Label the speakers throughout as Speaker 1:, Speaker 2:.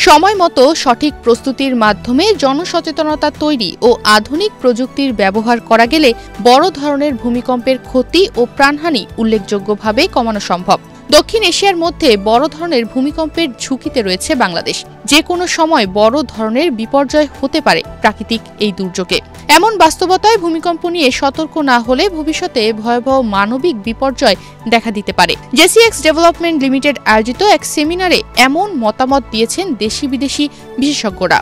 Speaker 1: সময় মতো সঠিক প্রস্তুতির মাধ্যমে জনসচেতনতা তৈরি ও আধুনিক প্রযুক্তির ব্যবহার করা গেলে বড় ধরনের ভূমিকম্পের ক্ষতি ও প্রাণহানি উল্লেখযোগ্যভাবে কমানো সম্ভব। দক্ষিণ এশিয়ার মধ্যে বড় ধরনের ভূমিকম্পের ঝুঁকিতে রয়েছে বাংলাদেশ। যে কোনো সময় বড় ধরনের বিপর্যয় হতে পারে প্রাকৃতিক এই দুর্যোগে। এমন বাস্তবতায় ভূমিকম্প নিয়ে সতর্ক না হলে ভবিষ্যতে ভয়াবহ মানবিক বিপর্যয় দেখা দিতে পারে। জেসিএক্স ডেভেলপমেন্ট লিমিটেড আয়োজিত এক সেমিনারে এমন মতামত দিয়েছেন দেশি বিদেশি বিশেষজ্ঞরা।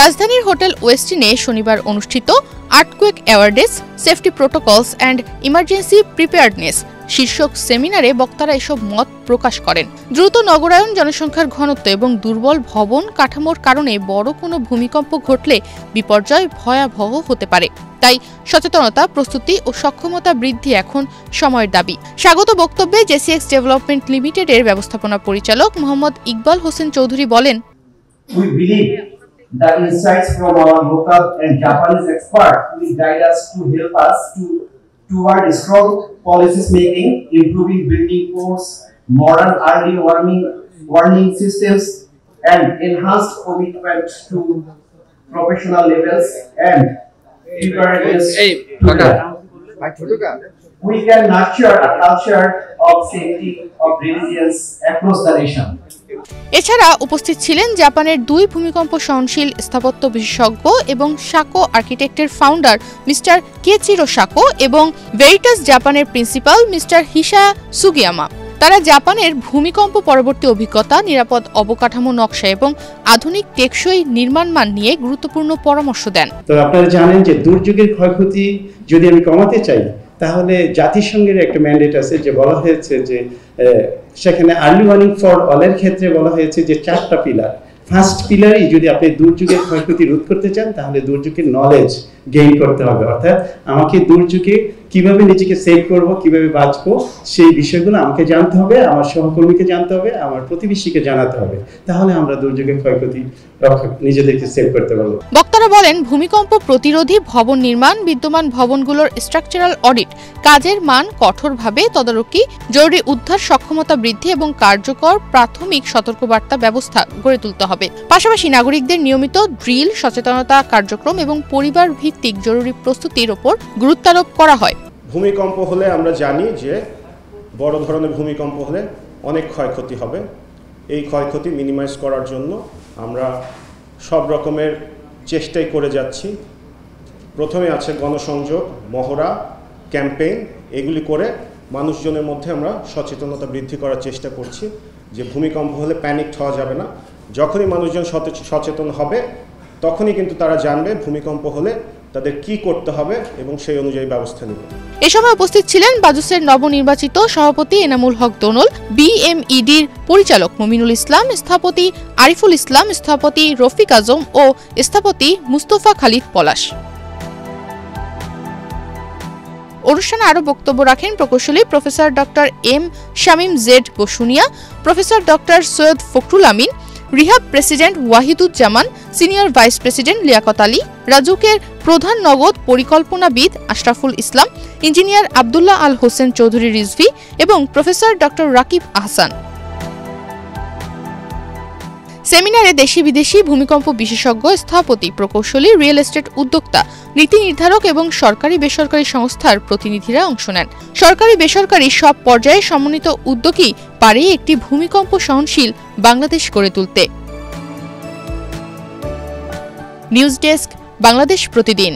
Speaker 1: রাজধানীর হোটেল ওয়েস্টিনে শনিবার অনুষ্ঠিত earthquake awareness, safety protocols and emergency preparedness শীর্ষক সেমিনারে বক্তারা এসব মত প্রকাশ করেন। দ্রুত নগরায়ন, জনসংখ্যার ঘনত্ব এবং দুর্বল ভবন কাঠামোর কারণে বড় কোনো ভূমিকম্প ঘটলে বিপর্যয় ভয়াবহ হতে পারে। তাই সচেতনতা, প্রস্তুতি ও সক্ষমতা বৃদ্ধি এখন সময়ের দাবি। স্বাগত বক্তব্যে জেসিএক্স ডেভেলপমেন্ট লিমিটেডের ব্যবস্থাপনা পরিচালক মোহাম্মদ ইকবাল হোসেন চৌধুরী বলেন,
Speaker 2: The insights from our local and Japanese experts will guide us to help us toward strong policies making, improving building codes, modern early warning systems, and enhanced commitment to professional levels and preparedness. We can nurture a culture of safety, of resilience across the nation.
Speaker 1: এছাড়া উপস্থিত ছিলেন জাপানের 2 ভূমিকম্প সহনশীল স্থাপত্য বিশেষজ্ঞ এবং সাকো আর্কিটেক্টের founder mister কেচিরো সাকো এবং ভেরিটাস জাপানের প্রিন্সিপাল মিস্টার হিসা সুগিয়ামা। তারা জাপানের ভূমিকম্প পরবর্তী অভিজ্ঞতা, নিরাপদ অবকাঠামো নকশা এবং আধুনিক টেকসই নির্মাণমান নিয়ে গুরুত্বপূর্ণ পরামর্শ দেন।
Speaker 3: তো আপনারা জানেন যে দুর্যোগের ক্ষয়ক্ষতি যদি আমি কমাতে চাই তাহলে জাতিসংঘের একটা ম্যান্ডেট আছে, যে বলা হয়েছে যে সেখানে আর্লি ওয়ার্নিং ফর অলের ক্ষেত্রে বলা হয়েছে যে 4টা পিলার। ফার্স্ট পিলারই যদি আপনি দুর্যোগের ক্ষয়ক্ষতি রোধ করতে চান তাহলে দুর্যোগের নলেজ গেইন করতে হবে, অর্থাৎ আমাকে দুর্যোগে কিভাবে নিজেকে সেভ করব, কিভাবে বাঁচবো সেই বিষয়গুলো আমাকে জানতে হবে, আমার সহকর্মীকে জানতে হবে, আমার প্রতিবেশীকে জানাতে হবে, তাহলে আমরা দুর্যোগের ক্ষয়ক্ষতি নিজেদেরকে সেভ করতে পারবো।
Speaker 1: বক্তারা বলেন, ভূমিকম্প প্রতিরোধী ভবন নির্মাণ, বিদ্যমান ভবনগুলোর স্ট্রাকচারাল অডিট, কাজের মান কঠোরভাবে তদারকি, জরুরি উদ্ধার সক্ষমতা বৃদ্ধি এবং কার্যকর প্রাথমিক সতর্কবার্তা ব্যবস্থা গড়ে তুলতে হবে। পাশাপাশি নাগরিকদের নিয়মিত ড্রিল, সচেতনতা কার্যক্রম এবং পরিবার ভিত্তিক জরুরি প্রস্তুতির উপর গুরুত্বারোপ করা হয়।
Speaker 4: ভূমিকম্প হলে আমরা জানি যে বড় ধরনের ভূমিকম্প হলে অনেক ক্ষয়ক্ষতি হবে। এই ক্ষয়ক্ষতি মিনিমাইজ করার জন্য আমরা সব রকমের চেষ্টাই করে যাচ্ছি। প্রথমে আছে গণসংযোগ, মহড়া, ক্যাম্পেইন, এগুলি করে মানুষজনের মধ্যে আমরা সচেতনতা বৃদ্ধি করার চেষ্টা করছি যে ভূমিকম্প হলে প্যানিক হওয়া যাবে না। যখনই মানুষজন সচেতন হবে তখনই কিন্তু তারা জানবে ভূমিকম্প হলে তাদের কি করতে হবে এবং সেই অনুযায়ী ব্যবস্থা নেবে।
Speaker 1: এ সময় উপস্থিত ছিলেন বাজুসের নবনির্বাচিত সভাপতি এনামুল হক দোনল, বিএমইডির পরিচালক মুমিনুল ইসলাম, স্থপতি আরিফুল ইসলাম, স্থপতি রফিক আজম ও স্থপতি মুস্তফা খালিদ পলাশ। অনুষ্ঠানে আরো বক্তব্য রাখেন প্রকৌশলী professor doctor M Shamim Z Basunia, professor doctor Syed Fakhrul Amin, REHAB president Wahiduzzaman, senior vice president Liaquat Ali, রাজুকের প্রধান নগদ পরিকল্পনাবিদ আশরাফুল ইসলাম, ইঞ্জিনিয়ার আব্দুল্লাহ আল হোসেন চৌধুরী রিজভী এবং প্রফেসর ডক্টর রাকিব আহসান। সেমিনারে দেশি বিদেশি ভূমিকম্প বিশেষজ্ঞ, স্থপতি, প্রকৌশলী, রিয়েল এস্টেট উদ্যোক্তা, নীতি নির্ধারক এবং সরকারি বেসরকারি সংস্থার প্রতিনিধিরা অংশ নেন। সরকারি বেসরকারি সব পর্যায়ে সমন্বিত উদ্যোগই পারে একটি ভূমিকম্প সহনশীল বাংলাদেশ গড়ে তুলতে। নিউজ ডেস্ক, বাংলাদেশ প্রতিদিন।